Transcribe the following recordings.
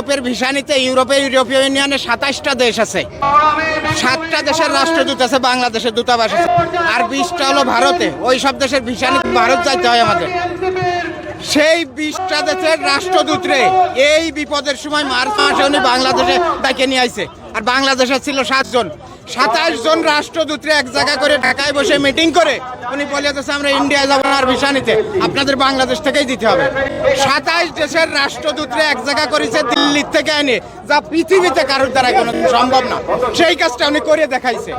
ইউরোপের ভিসা নিতে ইউরোপীয় ইউনিয়নে 27টা দেশ আছে, 7টা দেশের রাষ্ট্রদূত আছে, বাংলাদেশের দূতাবাস আছে, আর 20টা হলো ভারতে। ওই সব দেশের ভিসা নিতে ভারত যাইতে হয় আমাদের। সেই 20টা দেশের রাষ্ট্রদূতরে এই বিপদের সময় মার্চ মাসে উনি বাংলাদেশে ডেকে নিয়ে আইছে। আর বাংলাদেশে ছিল 7 জন, 27 জন রাষ্ট্রদূতরে এক জায়গা করে ঢাকায় বসে মিটিং করে উনি বলে দিয়েছে আমরা ইন্ডিয়ায় যাবো না আর ভিসা নিতে, আপনাদের বাংলাদেশ থেকেই দিতে হবে। 27 দেশের রাষ্ট্রদূতরে এক জায়গা করেছে দিল্লির থেকে এনে, যা পৃথিবীতে কারোর দ্বারা কোনো সম্ভব না। সেই কাজটা উনি করে দেখাইছে।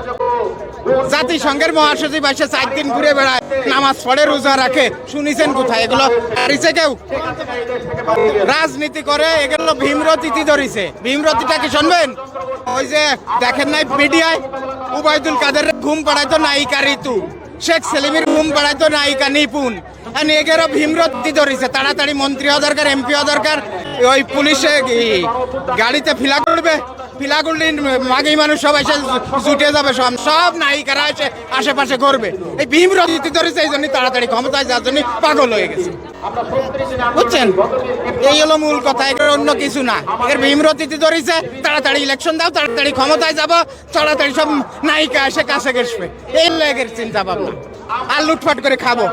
জাতিসংঘের মহাসচিব এসে 4 দিন ঘুরে বেড়ায়, নামাজ পড়ে, রোজা রাখে, শুনিছেন কোথায়? এগুলো হারিছে কেউ? রাজনীতি করে, এগুলো ভীমরতিতে ধরিছে। ভীমরতিটা কি শুনবেন? ওই যে দেখেন নাই মিডিয়ায় উবাইদুল কাদের ঘুম পাড়াইতো নায়িকা ঋতু, শেখ সেলিমের ঘুম পাড়াইতো নায়িকা নিপুণ। এগেরও ভীমরতি ধরিছে, তাড়াতাড়ি মন্ত্রী হওয়া দরকার, এমপি হওয়া দরকার। ওই পুলিশে গাড়িতে ফিলা করবে, ফিলাগুলি মাগি মানুষ সব এসে জুটে যাবে, সব নায়িকারা এসে আশেপাশে করবে। এই ভীমরতি ধরেছে, এই জন্য তাড়াতাড়ি ক্ষমতায় যাওয়ার জন্য পাগল হয়ে গেছে, বুঝছেন? এই হলো মূল কথা, এর অন্য কিছু না। এর ভীমরতিতে ধরেছে, তাড়াতাড়ি ইলেকশন দাও, তাড়াতাড়ি ক্ষমতায় যাবো, তাড়াতাড়ি সব নায়িকা এসে কাছে ঘেসবে, এই লেগের চিন্তা ভাবনা। আর লুটপাট করে খাবো,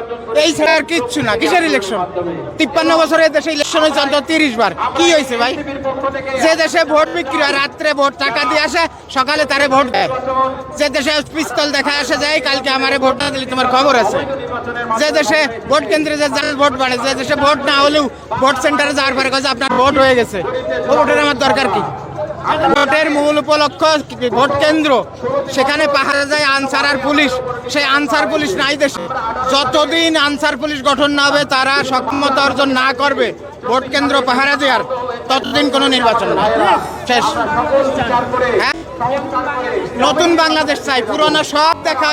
এই ছাড়া আর কিচ্ছু না। কিসের ইলেকশন? 53 বছরের দেশে ইলেকশন হয়েছে অন্তত 30 বার। কি হয়েছে ভাই? যে দেশে ভোট বিক্রি হয়, রাত্রে ভোট টাকা দিয়ে আসে, সকালে তারে ভোট দেয়। যে দেশে পিস্তল দেখা আসে যায়, কালকে আমারে ভোট না দিলে তোমার খবর আছে। যে দেশে ভোট কেন্দ্রে যে ভোট বাড়ে, যে দেশে ভোট না হলেও ভোট সেন্টারে যাওয়ার পরে কাছে আপনার ভোট হয়ে গেছে, ও ভোটের আমার দরকার কি? ভোটের মূল উপলক্ষ ভোট কেন্দ্র, সেখানে পাহারা যায় আনসার আর পুলিশ। সেই আনসার পুলিশ নাই দেশে। যতদিন আনসার পুলিশ গঠন না হবে, তারা সক্ষমতা অর্জন না করবে ভোট কেন্দ্র পাহারা দেওয়ার, ততদিন কোনো নির্বাচন না, শেষ। হ্যাঁ, নতুন বাংলাদেশ চাই, পুরনো সব দেখা